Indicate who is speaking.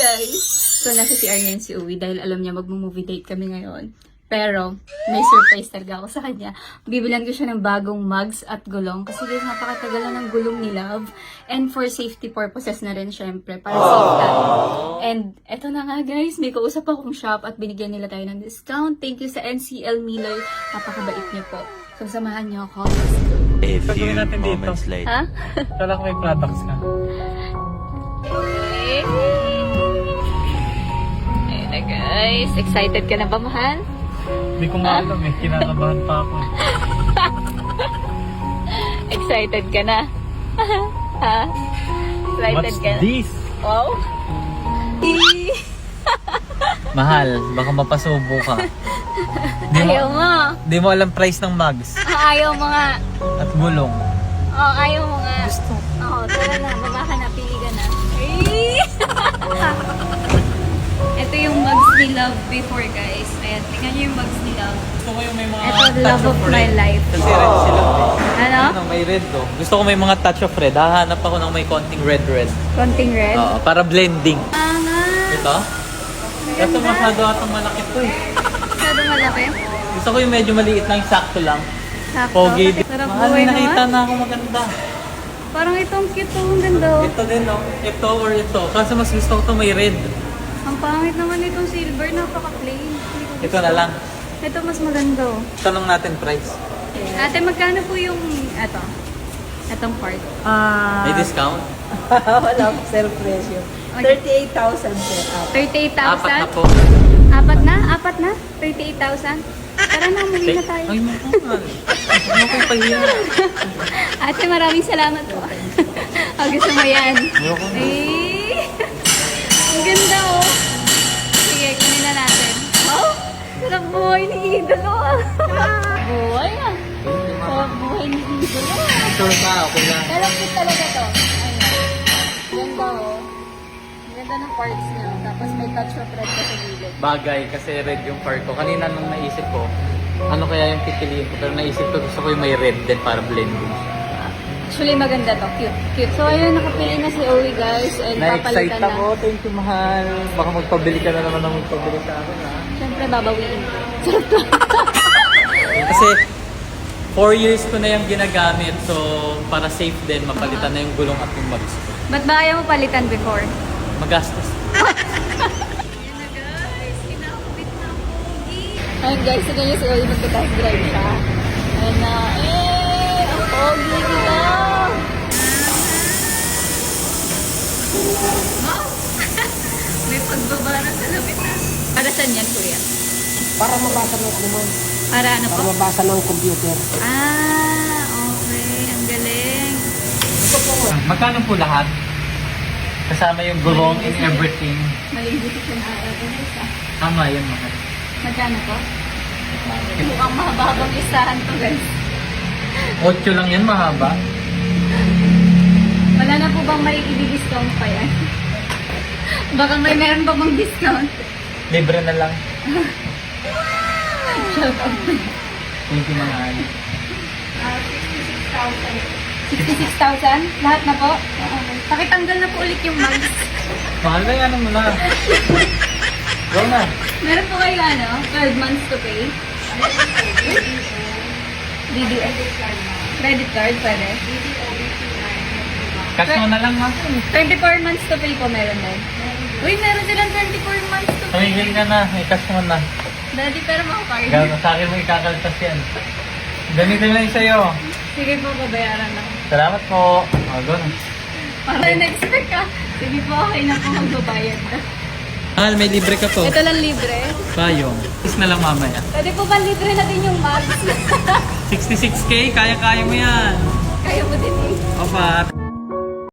Speaker 1: guys! So, nasa CR ngayon si Uwi dahil alam niya mag-movie date kami ngayon. Pero, may surprise talaga ako sa kanya. Bibilan ko siya ng bagong mugs at gulong. Kasi guys, napakatagal na ng gulong ni Love. And for safety purposes na rin, syempre. Para safe tayo. And eto na nga guys, may kausap akong shop at binigyan nila tayo ng discount. Thank you sa NCL Miller. Napakabait niyo po. So, samahan niyo ako.
Speaker 2: A few moments later.
Speaker 1: Ha?
Speaker 3: Kala ko may products ka.
Speaker 1: Okay. Ayun na guys. Excited ka na ba, mahal?
Speaker 3: Hindi ko nga alam eh. Kinakabahan pa ako.
Speaker 1: Excited ka na? Ha? Excited
Speaker 3: What's
Speaker 1: ka na?
Speaker 3: this?
Speaker 1: Wow.
Speaker 3: Mahal, baka mapasubo ka.
Speaker 1: Ayaw mo.
Speaker 3: Di mo alam price ng mugs
Speaker 1: Ayaw mo nga.
Speaker 3: at gulong.
Speaker 1: Oh, ayaw mo nga.
Speaker 3: Gusto.
Speaker 1: Oo, tara na. Baba ka na. Pili ka na. Ito yung mugs ni Love before, guys. Ayan, tingnan niyo yung mugs ni Love.
Speaker 3: Gusto ko yung may mga
Speaker 1: Ito, love of my life.
Speaker 3: Kasi red sila.
Speaker 1: Ano?
Speaker 3: Ano, may red do. Gusto ko may mga touch of red. Hahanap ako ng may konting red-red.
Speaker 1: Konting red.
Speaker 3: Oo, para blending.
Speaker 1: Ah, nga.
Speaker 3: Ito? Ito masyado atang malaki to eh.
Speaker 1: Masyado malaki.
Speaker 3: Gusto ko yung medyo maliit lang, sakto lang.
Speaker 1: Sakto.
Speaker 3: Pogi.
Speaker 1: Sarap
Speaker 3: Mahal,
Speaker 1: buhay
Speaker 3: nakita
Speaker 1: naman.
Speaker 3: na ako maganda.
Speaker 1: Parang itong cute to. Ang ganda. Oh.
Speaker 3: Ito din, no? Ito or ito. Kasi mas gusto ko ito may red.
Speaker 1: Ang pangit naman itong silver. Napaka-plain.
Speaker 3: Ito na lang.
Speaker 1: Ito mas maganda. Oh.
Speaker 3: Tanong natin price.
Speaker 1: Ate, magkano po yung ito? Itong part?
Speaker 3: May discount?
Speaker 4: Wala akong sale presyo. 38,000 per app.
Speaker 1: 38,000?
Speaker 3: Apat na po.
Speaker 1: Apat na? Apat na? 38,000? Tara na, umuwi na tayo.
Speaker 3: Ay, mahal. Ano ko pahiya?
Speaker 1: Ate, maraming salamat po. Gusto mo yan?
Speaker 3: Ayoko na.
Speaker 1: Eh, ang ganda oh. Sige, kunin na natin. Oh, sarap buhay ni Idolo ah. Buhay ah. Sarap buhay ni Idolo ah.
Speaker 3: Sure ka, okay na.
Speaker 1: Pero cute talaga to. Ayun. Ganda oh. Ang ganda ng parts niya. Tapos may touch of red pa sa gilid.
Speaker 3: Bagay, kasi red yung part ko. Kanina nung naisip ko, ano kaya yung pipiliin ko? Pero naisip ko, gusto ko yung may red din para blending.
Speaker 1: Actually, maganda to. Cute. Cute. So, ayun, nakapili na si Owie, guys. And
Speaker 3: Na-excite
Speaker 1: papalitan
Speaker 3: ako.
Speaker 1: na.
Speaker 3: Thank you, mahal. Baka magpabili ka na naman ng magpabili sa akin, ha?
Speaker 1: Siyempre, babawiin.
Speaker 3: Kasi 4 years ko na yung ginagamit. So, para safe din, mapalitan na yung gulong at yung mugs ko.
Speaker 1: Ba't ba ayaw mo palitan before?
Speaker 3: Magastos.
Speaker 1: Ayan na, guys. Kinakabit na ang pogi. Ayun, guys. Sige niyo si Owie magka-test drive siya. Ayun na. Ang pogi nila. Wow! May pagbaba na sa lapit na. Para saan yan, kuya?
Speaker 4: Para mabasa ng ano mo.
Speaker 1: Para ano po?
Speaker 4: Para mabasa ng computer.
Speaker 1: Ah, okay. Ang galing.
Speaker 3: Magkano po lahat? Kasama yung gulong and everything.
Speaker 1: Malimbutik yung araw ko isa.
Speaker 3: Tama yan, mahal.
Speaker 1: Magkano po? Mukhang mahaba-habang listahan to, guys.
Speaker 3: 8 lang yan, mahaba.
Speaker 1: Wala na po bang may i-discount pa yan? Baka may meron pa bang discount?
Speaker 3: Libre na lang.
Speaker 1: Shout out.
Speaker 3: Thank you, mahal.
Speaker 1: 66,000? Lahat na po? Okay. Pakitanggal na po ulit yung mugs.
Speaker 3: Mahal na yan, mo na. Go na.
Speaker 1: Meron po kayo 12 months to pay? DDS. Credit card, pwede?
Speaker 3: Cash mo na lang, ha?
Speaker 1: 24 months to pay po meron din. Uy, meron silang 24 months to pay.
Speaker 3: Tumigil ka na. May cash mo na.
Speaker 1: Daddy, pero makakard.
Speaker 3: Gano'n sa akin mo ikakaltas yan. Ganito na yung sa'yo.
Speaker 1: Sige po, babayaran lang.
Speaker 3: Salamat po. Go na.
Speaker 1: Para na-expect ka. Sige po, okay na po magbabayad ka.
Speaker 3: Mahal, may libre ka to.
Speaker 1: Ito lang libre.
Speaker 3: Payong. Is na lang mamaya.
Speaker 1: Pwede po ba libre na din yung mugs?
Speaker 3: 66K, kaya-kaya mo yan.
Speaker 1: Kaya mo din eh.
Speaker 3: Opa.